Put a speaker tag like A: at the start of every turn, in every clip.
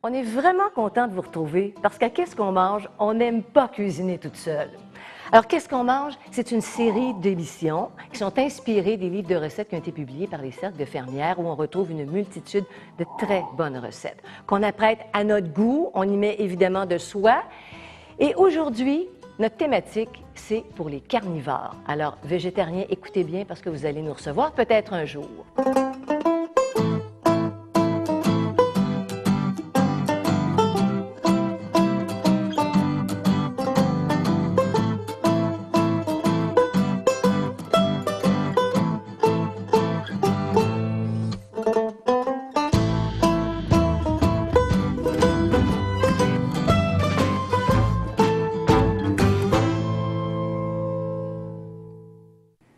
A: On est vraiment content de vous retrouver parce qu'à Qu'est-ce qu'on mange, on n'aime pas cuisiner toute seule. Alors, Qu'est-ce qu'on mange? C'est une série d'émissions qui sont inspirées des livres de recettes qui ont été publiés par les cercles de fermières où on retrouve une multitude de très bonnes recettes qu'on apprête à notre goût. On y met évidemment de soi. Et aujourd'hui, notre thématique, c'est pour les carnivores. Alors, végétariens, écoutez bien parce que vous allez nous recevoir peut-être un jour.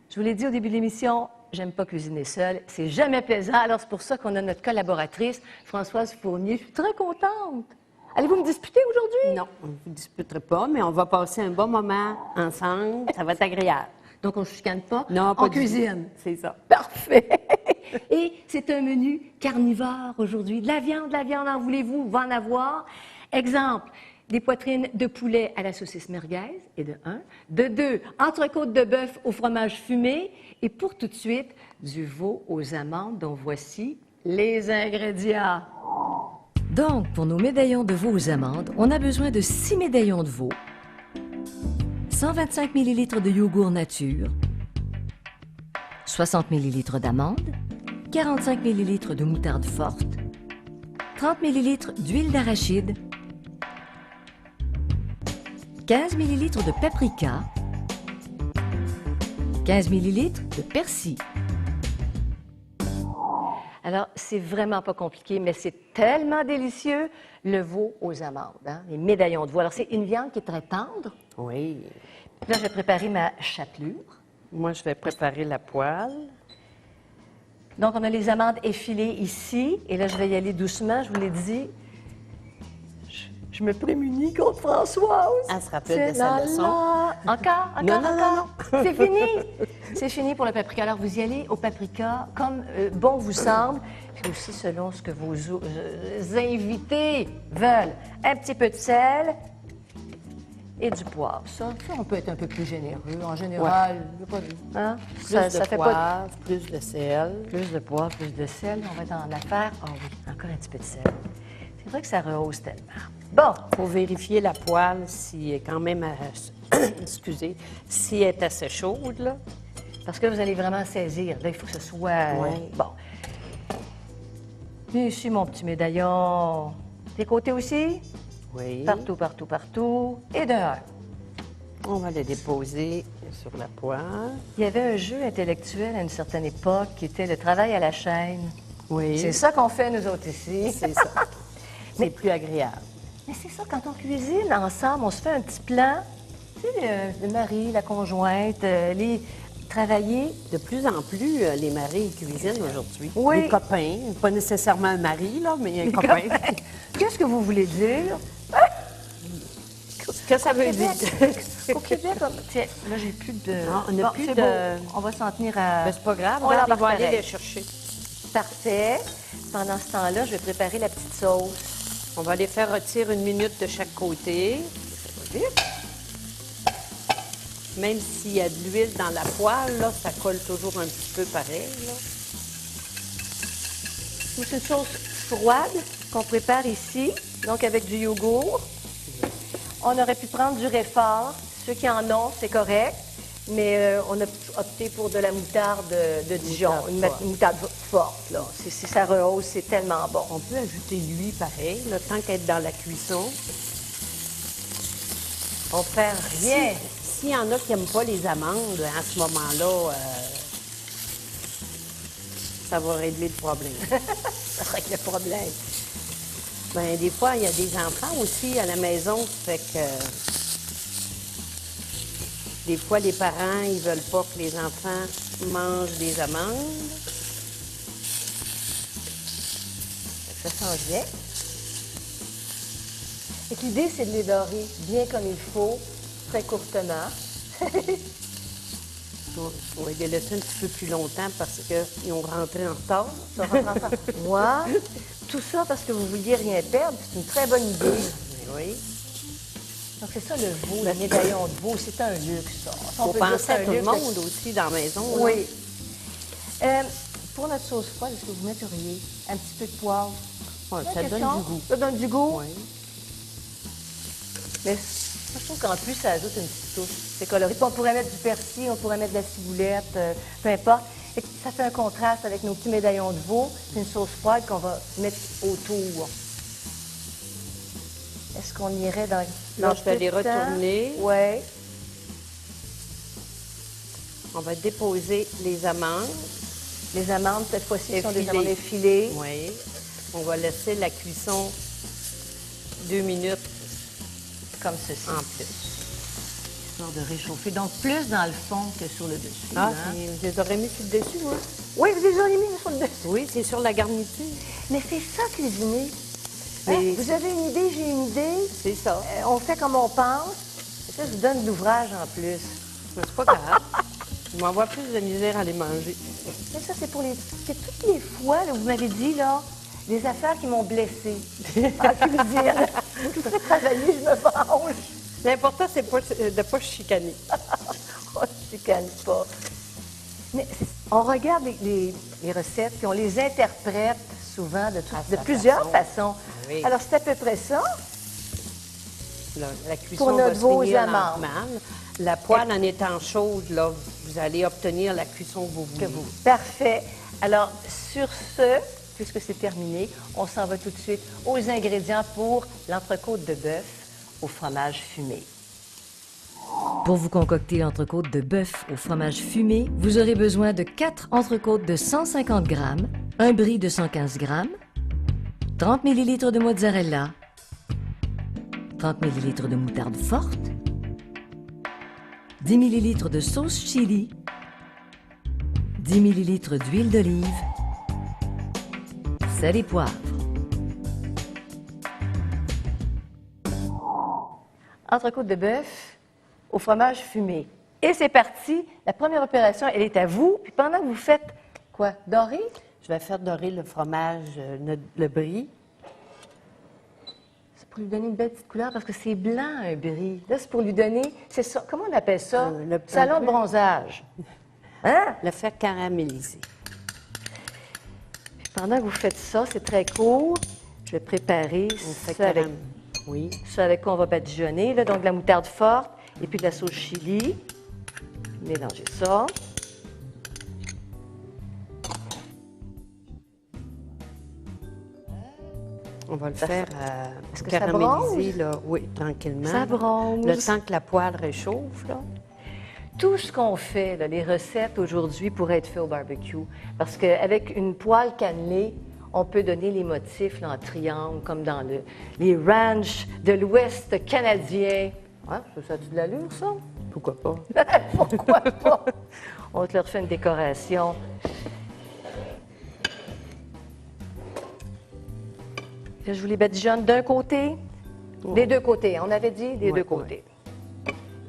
A: Je vous l'ai dit au début de l'émission, j'aime pas cuisiner seule. C'est jamais plaisant. Alors, c'est pour ça qu'on a notre collaboratrice, Françoise Fournier. Je suis très contente. Allez-vous me disputer aujourd'hui?
B: Non, on ne vous disputerait pas, mais on va passer un bon moment ensemble. Ça va être agréable.
A: Donc, on ne se chicane pas?
B: Non, pas
A: en
B: du
A: cuisine.
B: tout. C'est ça.
A: Parfait. Et c'est un menu carnivore aujourd'hui. De la viande, en voulez-vous? Va en avoir. Exemple, des poitrines de poulet à la saucisse merguez, et de 1. De 2, entrecôte de bœuf au fromage fumé. Et pour tout de suite, du veau aux amandes, dont voici les ingrédients. Donc, pour nos médaillons de veau aux amandes, on a besoin de 6 médaillons de veau, 125 ml de yogourt nature, 60 ml d'amandes, 45 ml de moutarde forte, 30 ml d'huile d'arachide, 15 ml de paprika, 15 ml de persil. Alors, c'est vraiment pas compliqué, mais c'est tellement délicieux, le veau aux amandes, hein, les médaillons de veau. Alors, c'est une viande qui est très tendre.
B: Oui.
A: Là, je vais préparer ma chapelure.
B: Moi, je vais préparer la poêle.
A: Donc, on a les amandes effilées ici. Et là, je vais y aller doucement, je vous l'ai dit. Je me prémunis contre Françoise.
B: Elle se rappelle de sa leçon.
A: Encore?
B: Non.
A: C'est fini. C'est fini pour le paprika. Alors, vous y allez au paprika comme bon vous semble, puis aussi selon ce que vos invités veulent. Un petit peu de sel et du poivre. Ça, on peut être un peu plus généreux. En général, il n'y a pas de... Hein?
B: Plus de
A: fait
B: poivre,
A: pas...
B: plus de sel.
A: Plus de poivre, plus de sel. On va être en affaire. Ah oui, encore un petit peu de sel. C'est vrai que ça rehausse tellement. Bon.
B: Il faut vérifier la poêle si elle est quand même, excusez, si elle est assez chaude, là.
A: Parce que vous allez vraiment saisir. Là, il faut que ce soit... Bon. Et ici, mon petit médaillon. Tes côtés aussi?
B: Oui.
A: Partout, partout, partout. Et d'un.
B: On va le déposer sur la poêle.
A: Il y avait un jeu intellectuel à une certaine époque qui était le travail à la chaîne.
B: Oui.
A: C'est ça qu'on fait, nous autres, ici.
B: C'est ça. C'est plus agréable.
A: Mais c'est ça, quand on cuisine ensemble, on se fait un petit plan. Tu sais, le mari, la conjointe, travailler.
B: De plus en plus, les maris cuisinent aujourd'hui.
A: Oui.
B: Les copains, pas nécessairement un mari, là, mais un copain.
A: Qu'est-ce que vous voulez dire?
B: Ce que ça veut dire.
A: Au Québec, tiens, là, j'ai plus de...
B: Non, on n'a plus
A: c'est
B: de...
A: beau. On va s'en tenir à...
B: Ben, c'est pas grave,
A: On
B: regarde,
A: l'embarque
B: on va aller
A: pareil.
B: les chercher.
A: Parfait. Pendant ce temps-là, je vais préparer la petite sauce.
B: On va les faire rôtir 1 minute de chaque côté.
A: Ça va vite.
B: Même s'il y a de l'huile dans la poêle, là, ça colle toujours un petit peu pareil, là.
A: C'est une sauce froide qu'on prépare ici, donc avec du yogourt. On aurait pu prendre du réfort. Ceux qui en ont, c'est correct. Mais on a opté pour de la moutarde de Dijon, une moutarde forte, là. Ça rehausse, c'est tellement bon.
B: On peut ajouter l'huile pareil, là, tant qu'être dans la cuisson.
A: On perd rien.
B: S'il y en a qui n'aiment pas les amandes, à ce moment-là, ça va régler le problème.
A: Ça règle le problème.
B: Bien, des fois, il y a des enfants aussi à la maison, fait que des fois, les parents, ils veulent pas que les enfants mangent des amandes.
A: Ça sent bien. Et l'idée, c'est de les dorer bien comme il faut, très courtement.
B: On va les laisser un petit peu plus longtemps parce qu'ils ont rentré en retard.
A: Ça rentre ensemble. Moi, tout ça parce que vous vouliez rien perdre, c'est une très bonne idée.
B: Mais oui.
A: Donc, c'est ça le veau, le médaillon de veau, c'est un luxe, ça.
B: Il faut penser à tout le monde aussi dans la maison.
A: Oui. Pour notre sauce froide, est-ce que vous metteriez un petit peu de poivre?
B: Ouais, ça donne du goût.
A: Ça donne du goût?
B: Oui.
A: Mais moi, je trouve qu'en plus, ça ajoute une petite touche. C'est coloré. Puis on pourrait mettre du persil, on pourrait mettre de la ciboulette, peu importe. Et ça fait un contraste avec nos petits médaillons de veau, puis une sauce froide qu'on va mettre autour. Est-ce qu'on irait dans...
B: Non, je vais les retourner.
A: Oui.
B: On va déposer les amandes.
A: Les amandes, cette fois-ci, sont des
B: Effilées.
A: amandes effilées.
B: Oui. On va laisser la cuisson 2 minutes
A: Comme ceci.
B: en plus.
A: Histoire de réchauffer. Donc, plus dans le fond que sur le dessus.
B: Ah,
A: hein?
B: je les aurais mis sur le dessus, moi.
A: Oui, vous les auriez mis sur le dessus.
B: Oui, c'est sur la garniture.
A: Mais c'est ça, cuisiner.
B: Mais
A: Hein? Vous avez une idée, j'ai une idée.
B: c'est ça.
A: On fait comme on pense. Et ça, je vous donne de l'ouvrage en plus.
B: Mais c'est pas grave. Je vais avoir plus de misère à les manger.
A: Mais ça, c'est pour les... C'est toutes les fois, là, vous m'avez dit, là, des affaires qui m'ont blessée en cuisine. Tout fait travailler, je me venge.
B: L'important, c'est pas, de ne pas chicaner.
A: Oh, je chicane pas. Mais on regarde les recettes, puis on les interprète souvent de
B: sa
A: plusieurs façons.
B: Oui.
A: Alors, c'est à peu près ça.
B: La cuisson
A: Pour
B: va
A: notre
B: se
A: veau aux
B: finir
A: amandes.
B: lentement. La poêle, en étant chaude, là, vous allez obtenir la cuisson que vous voulez.
A: Parfait. Alors, sur ce, puisque c'est terminé, on s'en va tout de suite aux ingrédients pour l'entrecôte de bœuf au fromage fumé. Pour vous concocter l'entrecôte de bœuf au fromage fumé, vous aurez besoin de 4 entrecôtes de 150 grammes, un brie de 115 grammes, 30 ml de mozzarella, 30 ml de moutarde forte, 10 ml de sauce chili, 10 ml d'huile d'olive, sel et poivre. Entrecôte de bœuf au fromage fumé. Et c'est parti. La première opération, elle est à vous. Puis pendant que vous faites quoi? Dorer?
B: Je vais faire dorer le fromage, le brie.
A: C'est pour lui donner une belle petite couleur parce que c'est blanc, un brie. Là, c'est pour lui donner, c'est ça, comment on appelle ça? Salon de bronzage. Hein?
B: Le faire caraméliser.
A: Puis pendant que vous faites ça, c'est très court. Je vais préparer ça avec,
B: oui.
A: ça avec quoi on va badigeonner. Là, donc, de la moutarde forte et puis de la sauce chili. Mélangez ça.
B: On va le faire
A: Est-ce que ça
B: caraméliser,
A: bronze?
B: là, oui, tranquillement.
A: Ça bronze.
B: Le temps que la poêle réchauffe, là.
A: Tout ce qu'on fait, là, les recettes aujourd'hui pourraient être faits au barbecue. Parce qu'avec une poêle cannelée, on peut donner les motifs là, en triangle, comme dans les ranchs de l'Ouest canadien. Hein? Ça a-tu de l'allure, ça?
B: Pourquoi pas?
A: Pourquoi pas? On te leur fait une décoration. Là, je vous les badigeonne d'un côté, des deux côtés. On avait dit des deux côtés.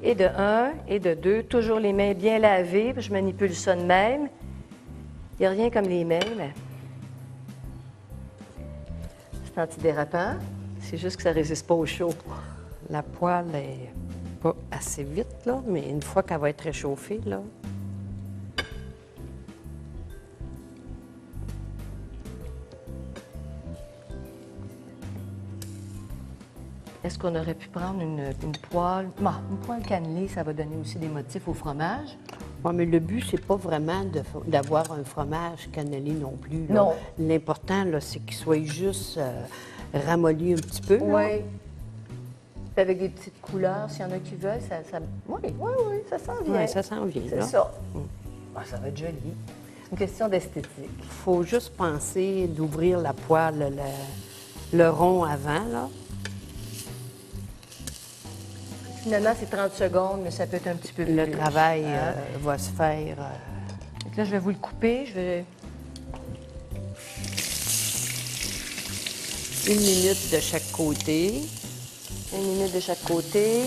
A: Et de un, et de deux, toujours les mains bien lavées, puis je manipule ça de même. Il n'y a rien comme les mains, mais c'est antidérapant. C'est juste que ça ne résiste pas au chaud.
B: La poêle est pas assez vite, là, mais une fois qu'elle va être réchauffée, là.
A: Est-ce qu'on aurait pu prendre une poêle? Bon, une poêle cannelée, ça va donner aussi des motifs au fromage.
B: Oui, mais le but, c'est pas vraiment d'avoir un fromage cannelé non plus. Là.
A: Non.
B: L'important, là, c'est qu'il soit juste ramolli un petit peu. là.
A: Oui. Avec des petites couleurs, s'il y en a qui veulent, oui, ça s'en vient.
B: Oui, ça s'en vient.
A: C'est
B: là.
A: ça. Ah, ça va être joli. C'est une question d'esthétique.
B: Il faut juste penser d'ouvrir la poêle, le rond avant, là.
A: Finalement, c'est 30 secondes, mais ça peut être un petit peu plus.
B: Le travail
A: Hein?
B: va se faire.
A: Donc là, je vais vous le couper. Je vais...
B: 1 minute de chaque côté.
A: 1 minute de chaque côté.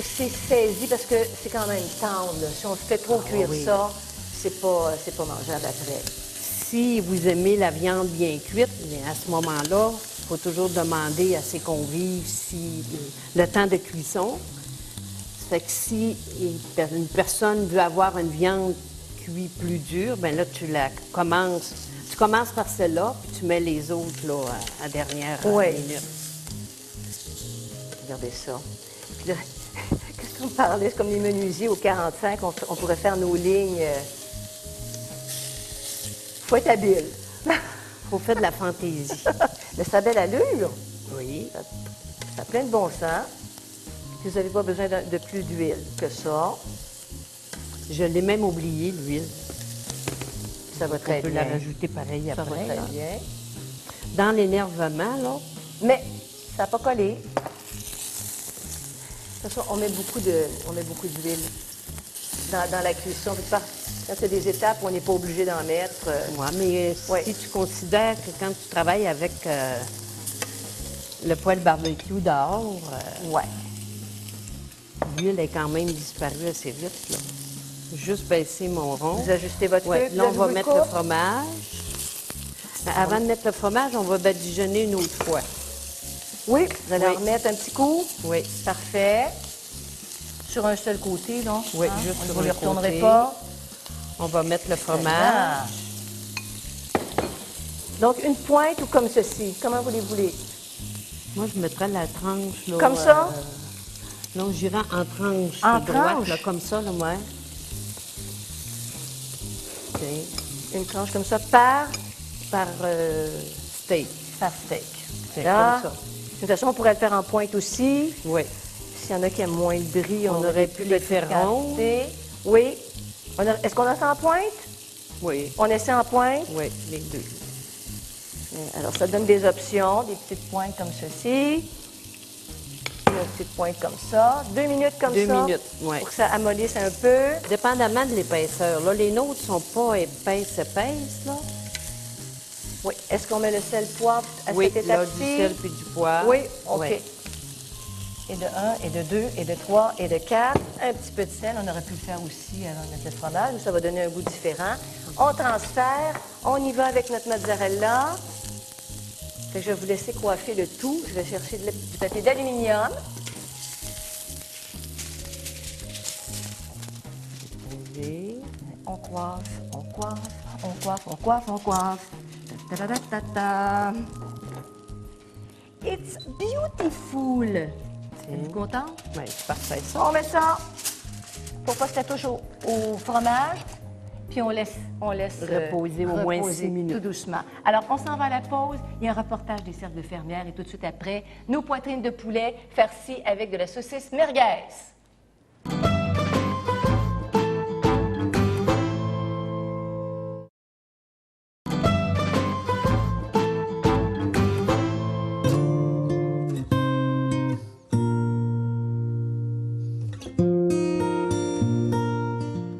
A: C'est saisi parce que c'est quand même tendre. Là. Si on fait trop cuire
B: oui.
A: ça, c'est pas mangeable après.
B: Si vous aimez la viande bien cuite, mais à ce moment-là, il faut toujours demander à ses convives si le temps de cuisson. Ça fait que si une personne veut avoir une viande cuite plus dure, bien là, tu commences par celle-là, puis tu mets les autres là, à dernière minute.
A: Regardez ça. Puis là, qu'est-ce qu'on parlait? C'est comme les menuisiers au 45, on pourrait faire nos lignes. Faut être habile.
B: Faut faire de la fantaisie.
A: Mais ça a belle allure.
B: Oui.
A: Ça a plein de bon sens. Puis vous n'avez pas besoin de plus d'huile que ça.
B: Je l'ai même oublié, l'huile.
A: Ça va très
B: On peut
A: bien.
B: la rajouter pareil après.
A: Ça va très
B: là.
A: bien.
B: Dans l'énervement, là,
A: Mais ça n'a pas collé. De toute façon, on met beaucoup d'huile dans la cuisson. Quand il y a des étapes où on n'est pas obligé d'en mettre.
B: ouais, mais si tu considères que quand tu travailles avec le poêle barbecue dehors,
A: Ouais.
B: l'huile est quand même disparue assez vite. Là. Juste baisser mon rond.
A: Vous ajustez votre
B: Ouais,
A: feu.
B: là, on va mettre le fromage. Mais avant de mettre le fromage, on va badigeonner une autre fois.
A: Oui, vous allez
B: Oui.
A: en remettre un petit coup.
B: Oui.
A: Parfait. Sur un seul côté, non?
B: Oui,
A: Hein?
B: juste sur
A: Vous ne
B: un
A: le retournerez
B: côté.
A: pas.
B: On va mettre le fromage.
A: Ah. Donc, une pointe ou comme ceci? Comment vous les voulez?
B: Moi, je mettrais la tranche. Là,
A: Comme ça?
B: non, j'irais en tranche.
A: En
B: droite,
A: tranche?
B: là, comme ça, là, ouais. OK.
A: Une tranche comme ça par
B: Steak.
A: steak.
B: C'est
A: Là.
B: comme ça.
A: De toute façon, on pourrait le faire en pointe aussi.
B: Oui.
A: S'il y en a qui aiment moins le brie,
B: On aurait pu les faire ronds.
A: Oui. Est-ce qu'on a ça en pointe?
B: Oui.
A: On essaie en pointe.
B: Oui, les deux.
A: Alors, ça donne des options, des petites pointes comme ceci. Une petite pointe comme ça. 2 minutes comme ça.
B: 2 minutes, oui.
A: Pour que ça amollisse un peu.
B: Dépendamment de l'épaisseur. Là, les nôtres sont pas épaisses, là.
A: Oui. Est-ce qu'on met le sel poivre à
B: Oui,
A: cette
B: là,
A: étape-ci?
B: du sel puis du poivre.
A: Oui, OK.
B: Ouais.
A: Et de 1, et de 2, et de 3, et de 4. Un petit peu de sel. On aurait pu le faire aussi avant de mettre le fromage, mais ça va donner un goût différent. On transfère. On y va avec notre mozzarella. Fait que je vais vous laisser coiffer le tout. Je vais chercher du papier d'aluminium.
B: Oui.
A: On coiffe, on coiffe, on coiffe, on coiffe, on coiffe. Ta ta ta ta ta. It's beautiful. Êtes-vous content?
B: Oui, c'est parfait, ça.
A: On met ça pour pas que ça touche au fromage. Puis on laisse
B: Reposer au moins 6 minutes.
A: tout doucement. Alors, on s'en va à la pause. Il y a un reportage des cercles de fermières et tout de suite après, nos poitrines de poulet farcies avec de la saucisse merguez.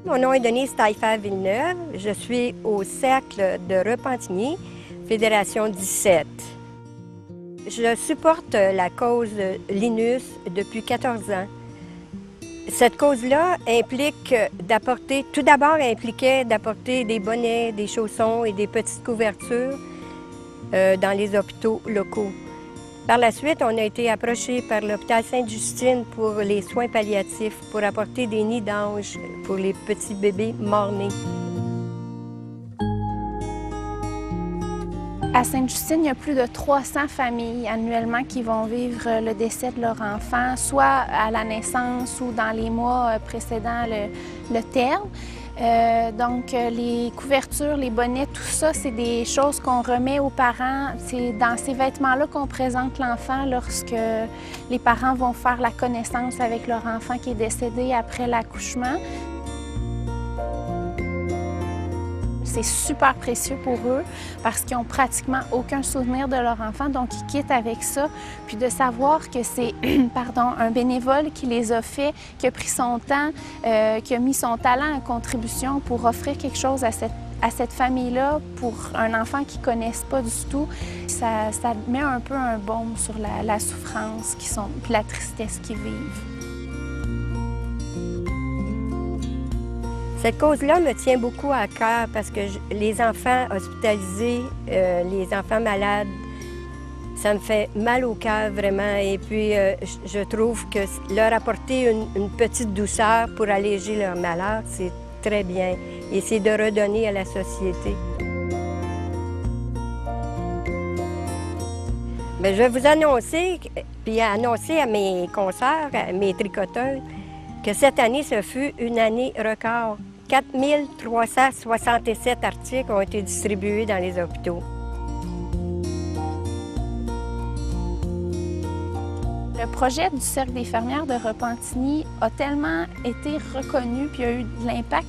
C: Mon nom est Denise Taillefer-Villeneuve. Je suis au Cercle de Repentigny, Fédération 17. Je supporte la cause Linus depuis 14 ans. Cette cause-là impliquait d'apporter des bonnets, des chaussons et des petites couvertures dans les hôpitaux locaux. Par la suite, on a été approché par l'hôpital Sainte-Justine pour les soins palliatifs, pour apporter des nids d'anges pour les petits bébés morts-nés.
D: À Sainte-Justine, il y a plus de 300 familles annuellement qui vont vivre le décès de leur enfant, soit à la naissance ou dans les mois précédant le terme. Donc, les couvertures, les bonnets, tout ça, c'est des choses qu'on remet aux parents. C'est dans ces vêtements-là qu'on présente l'enfant lorsque les parents vont faire la connaissance avec leur enfant qui est décédé après l'accouchement. C'est super précieux pour eux parce qu'ils n'ont pratiquement aucun souvenir de leur enfant, donc ils quittent avec ça. Puis de savoir que c'est un bénévole qui les a fait, qui a pris son temps, qui a mis son talent en contribution pour offrir quelque chose à cette famille-là pour un enfant qu'ils ne connaissent pas du tout, ça met un peu un baume sur la souffrance puis la tristesse qu'ils vivent.
C: Cette cause-là me tient beaucoup à cœur parce que les enfants hospitalisés, les enfants malades, ça me fait mal au cœur vraiment. Et puis, je trouve que leur apporter une petite douceur pour alléger leur malheur, c'est très bien. Et c'est de redonner à la société. Bien, je vais vous annoncer, puis annoncer à mes consoeurs, à mes tricoteuses, que cette année, ce fut une année record. 4367 articles ont été distribués dans les hôpitaux.
D: Le projet du Cercle des fermières de Repentigny a tellement été reconnu puis a eu de l'impact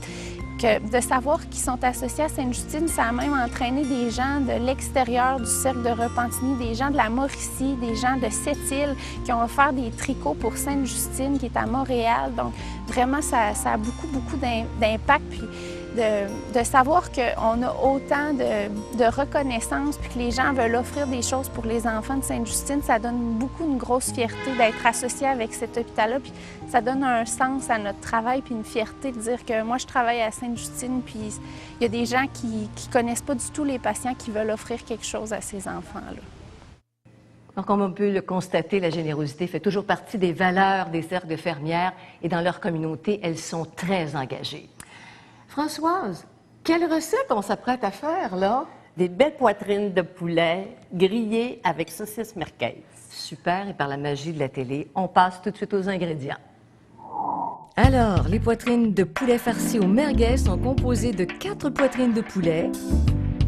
D: que de savoir qu'ils sont associés à Sainte-Justine, ça a même entraîné des gens de l'extérieur du Cercle de Repentigny, des gens de la Mauricie, des gens de Sept-Îles qui ont offert des tricots pour Sainte-Justine qui est à Montréal. Donc vraiment, ça a beaucoup d'impact. Puis de savoir qu'on a autant de reconnaissance puis que les gens veulent offrir des choses pour les enfants de Sainte-Justine, ça donne une grosse fierté d'être associé avec cet hôpital-là. Puis ça donne un sens à notre travail puis une fierté de dire que moi, je travaille à Sainte-Justine puis il y a des gens qui ne connaissent pas du tout les patients qui veulent offrir quelque chose à ces enfants-là.
A: Donc, comme on peut le constater, la générosité fait toujours partie des valeurs des cercles de fermières et dans leur communauté, elles sont très engagées. Françoise, quelle recette on s'apprête à faire, là?
B: Des belles poitrines de poulet grillées avec saucisse merguez.
A: Super, et par la magie de la télé, on passe tout de suite aux ingrédients. Alors, les poitrines de poulet farcies au merguez sont composées de 4 poitrines de poulet,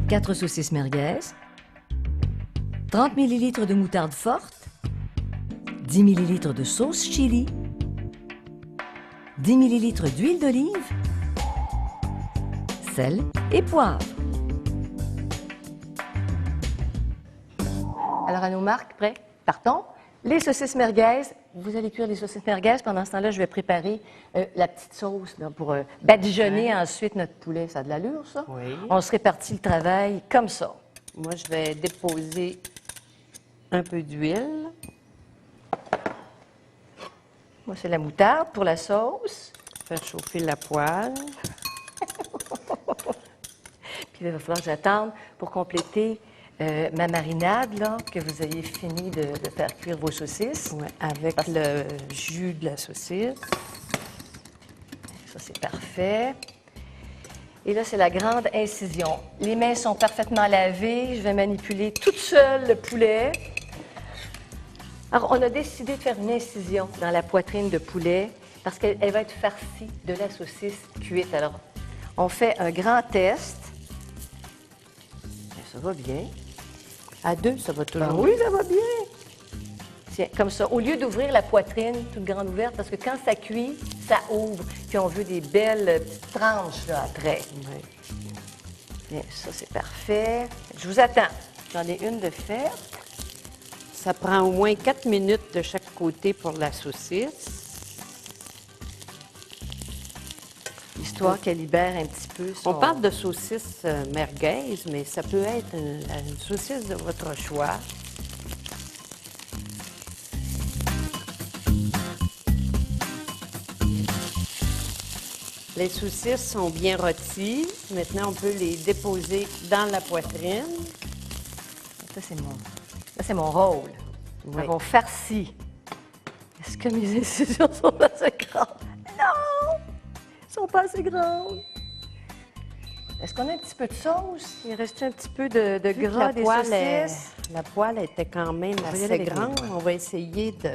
A: 4 saucisses merguez, 30 ml de moutarde forte, 10 ml de sauce chili, 10 ml d'huile d'olive, sel et poivre. Alors, à nos marques, prêts? Partons. Les saucisses merguez. Vous allez cuire les saucisses merguez. Pendant ce temps-là, je vais préparer la petite sauce là, pour badigeonner ensuite notre poulet. Ça a de l'allure, ça?
B: Oui.
A: On se répartit le travail comme ça.
B: Moi, je vais déposer un peu d'huile.
A: Moi, c'est la moutarde pour la sauce.
B: Faire chauffer la poêle.
A: Puis il va falloir que j'attende pour compléter ma marinade, là, que vous ayez fini de faire cuire vos saucisses.
B: Ouais, avec le jus de la saucisse.
A: Ça, c'est parfait. Et là, c'est la grande incision. Les mains sont parfaitement lavées. Je vais manipuler toute seule le poulet. Alors, on a décidé de faire une incision dans la poitrine de poulet parce qu'elle va être farcie de la saucisse cuite. Alors, on fait un grand test. Ça va bien.
B: À deux, ça va toujours.
A: Ah oui, ça va bien. Tiens, comme ça, au lieu d'ouvrir la poitrine toute grande ouverte, parce que quand ça cuit, ça ouvre. Puis on veut des belles petites tranches là, après.
B: Oui.
A: Bien, ça, c'est parfait. Je vous attends. J'en ai une de faite.
B: Ça prend au moins 4 minutes de chaque côté pour la saucisse.
A: Histoire qu'elle libère un petit peu son...
B: On parle de saucisse merguez, mais ça peut être une saucisse de votre choix. Les saucisses sont bien rôties. Maintenant, on peut les déposer dans la poitrine.
A: Ça, c'est mon rôle. Nous
B: Oui.
A: avons farci. Est-ce que mes incisions sont assez grandes? Non! Elles ne sont pas assez grandes. Est-ce qu'on a un petit peu de sauce? Il reste un petit peu de
B: Vu que
A: gras des saucisses.
B: la poêle était quand même
A: va y aller
B: assez
A: avec
B: grande.
A: les doigts.
B: On va essayer de...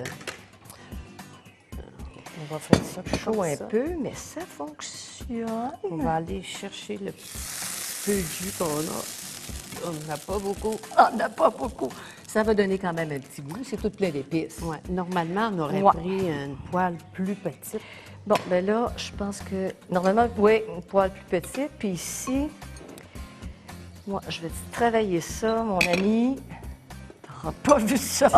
B: On va faire ça
A: Chaud
B: comme
A: un
B: ça.
A: peu, mais ça fonctionne.
B: On va aller chercher le peu de jus qu'on a. On n'a pas beaucoup.
A: On n'a pas beaucoup. Ça va donner quand même un petit goût. C'est tout plein d'épices.
B: Ouais. Normalement, on aurait
A: Ouais.
B: pris une poêle plus petite.
A: Bon, ben là, je pense que... Normalement, oui, une poêle plus petite. Puis ici, moi, je vais travailler ça, mon ami. T'auras pas vu ça.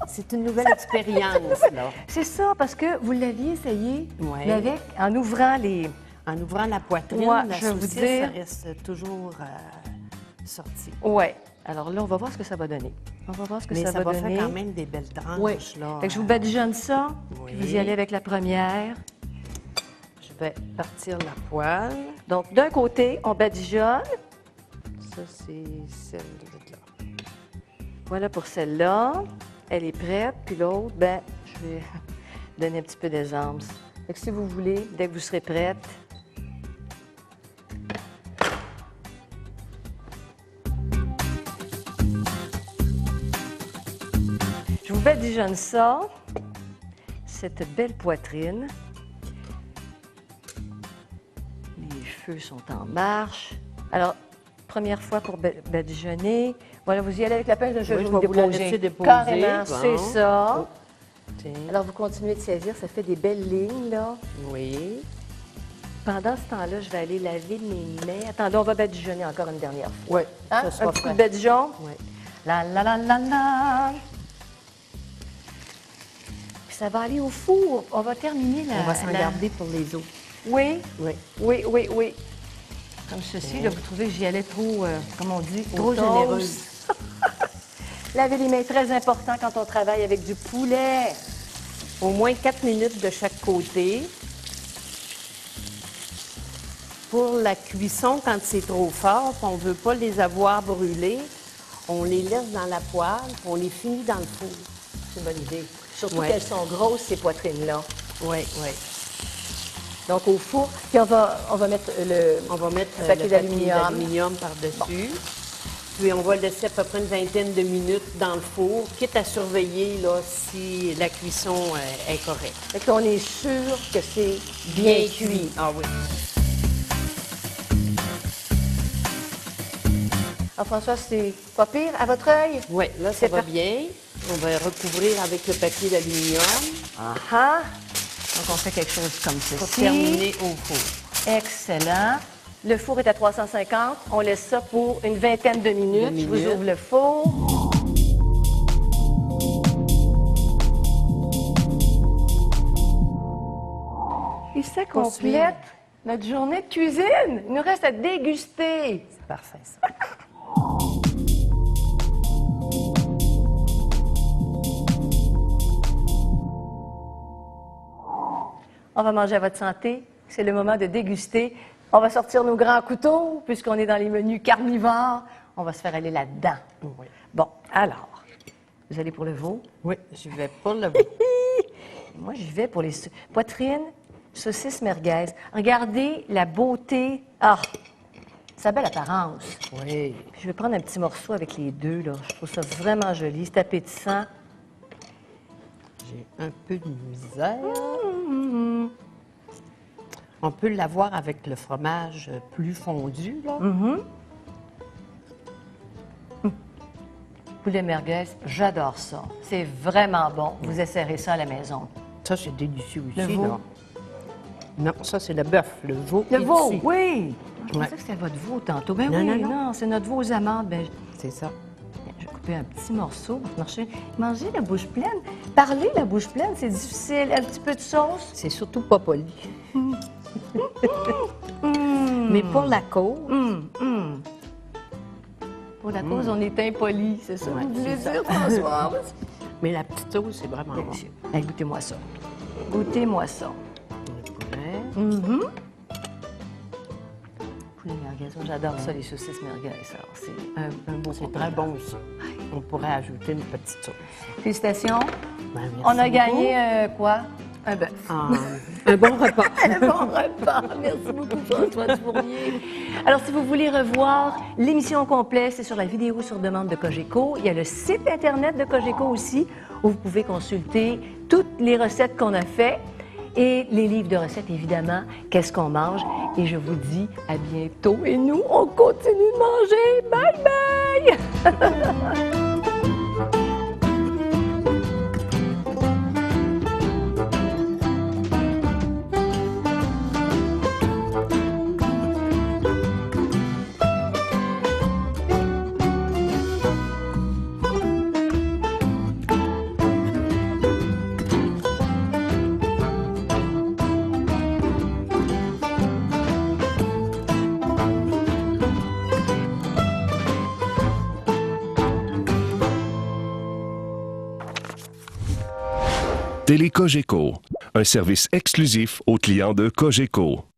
B: C'est une nouvelle expérience, là.
A: C'est ça, parce que vous l'aviez essayé,
B: Ouais.
A: mais avec, en ouvrant les...
B: En ouvrant la poitrine,
A: Ouais,
B: la
A: je vais vous
B: saucisse,
A: dire-
B: ça reste toujours sorti.
A: Ouais. Alors là, on va voir ce que ça va donner. On va voir ce que
B: Mais
A: ça,
B: ça va
A: donner.
B: faire quand même des belles tranches,
A: Oui.
B: là.
A: Fait que je vous badigeonne ça,
B: Oui.
A: puis vous y allez avec la première.
B: Je je vais partir la poêle.
A: Donc, d'un côté, on badigeonne.
B: Ça, c'est celle de là.
A: Voilà pour celle-là. Elle est prête. Puis l'autre, ben, je vais donner un petit peu d'essence. Fait que si vous voulez, dès que vous serez prête, je vous badigeonne ça, cette belle poitrine. Les feux sont en marche. Alors, première fois pour badigeonner. Voilà, vous y allez avec la pince, je
B: Oui,
A: vais
B: je
A: vous
B: vais vous la laisser déposer.
A: Carrément,
B: Bon.
A: c'est ça.
B: Oh, tiens.
A: Alors, vous continuez de saisir, ça fait des belles lignes, là.
B: Oui.
A: Pendant ce temps-là, je vais aller laver mes mains. Attendez, on va badigeonner encore une dernière fois.
B: Oui,
A: Hein?
B: ça sera
A: Un petit coup
B: fait.
A: de badigeon.
B: Oui.
A: La, la, la, la, la. Puis ça va aller au four. On va terminer la...
B: On va s'en
A: la-
B: garder pour les autres.
A: Oui,
B: Oui.
A: oui, oui, oui. Comme ceci, là, vous trouvez que j'y allais trop, comme on dit,
B: Trop
A: toast.
B: généreuse.
A: Laver les mains, très important quand on travaille avec du poulet.
B: Au moins 4 minutes de chaque côté. Pour la cuisson, quand c'est trop fort, on ne veut pas les avoir brûlés, on les laisse dans la poêle, puis on les finit dans le four.
A: C'est une bonne idée. Surtout
B: Ouais.
A: qu'elles sont grosses, ces poitrines-là.
B: Oui, oui.
A: Donc, au four. Puis on va mettre le...
B: On va mettre
A: Le papier
B: le d'aluminium par-dessus. Puis on va le laisser à peu près une vingtaine de minutes dans le four, quitte à surveiller là, si la cuisson est correcte.
A: Fait qu'on est sûr que c'est bien cuit.
B: Ah oui.
A: Alors, François, c'est pas pire à votre œil?
B: Oui, là, ça
A: C'est
B: va
A: parti.
B: bien. On va recouvrir avec le papier d'aluminium
A: Ah! Donc, on fait quelque chose comme
B: pour
A: ceci.
B: terminer au four.
A: Excellent. Le four est à 350. On laisse ça pour une vingtaine de minutes. Je vous
B: minutes.
A: ouvre le four. Et ça complète notre journée de cuisine. Il nous reste à déguster.
B: C'est parfait, ça.
A: On va manger à votre santé. C'est le moment de déguster. On va sortir nos grands couteaux, puisqu'on est dans les menus carnivores. On va se faire aller là-dedans.
B: Oui.
A: Bon, alors, vous allez pour le veau.
B: Oui, je vais pas le
A: Moi, j'y vais pour les poitrines, saucisses merguez. Regardez la beauté. Ah, sa belle apparence.
B: Oui.
A: Puis je vais prendre un petit morceau avec les deux, là. Je trouve ça vraiment joli. C'est appétissant.
B: J'ai un peu de misère. On peut l'avoir avec le fromage plus fondu, là.
A: Poulet merguez, j'adore ça. C'est vraiment bon. Vous essayerez ça à la maison.
B: Ça, c'est délicieux aussi,
A: Le veau.
B: là. Non, ça, c'est le bœuf. Le veau
A: Le veau,
B: ici.
A: oui. Je
B: Ouais.
A: pensais que c'était votre veau tantôt. Ben
B: Non,
A: oui,
B: non, non.
A: c'est notre veau aux amandes. Ben,
B: C'est ça.
A: je vais couper un petit morceau pour marcher. Manger la bouche pleine. Parler la bouche pleine, c'est difficile. Un petit peu de sauce.
B: C'est surtout pas poli. Mais pour la cause,
A: Pour la cause, on est impoli, c'est ça
B: Ouais,
A: que vous voulez
B: c'est
A: dire, François?
B: mais la petite sauce, c'est vraiment bon.
A: Délicieux. Hey, goûtez-moi ça. Goûtez-moi ça.
B: Le poulet.
A: Poulet merguez, moi, j'adore ça, les saucisses merguez. Alors, c'est un beau
B: C'est très bon aussi. On pourrait ajouter une petite sauce.
A: Félicitations.
B: Ben, merci
A: On a
B: beaucoup.
A: gagné quoi? Un bœuf.
B: Ah, un bon repas.
A: Un bon repas. Merci beaucoup, François Dufournier. Alors, si vous voulez revoir l'émission complète, c'est sur la vidéo sur demande de Cogeco. Il y a le site Internet de Cogeco aussi, où vous pouvez consulter toutes les recettes qu'on a faites et les livres de recettes, évidemment, qu'est-ce qu'on mange. Et je vous dis à bientôt. Et nous, on continue de manger. Bye bye!
E: Télé Cogeco, un service exclusif aux clients de Cogeco.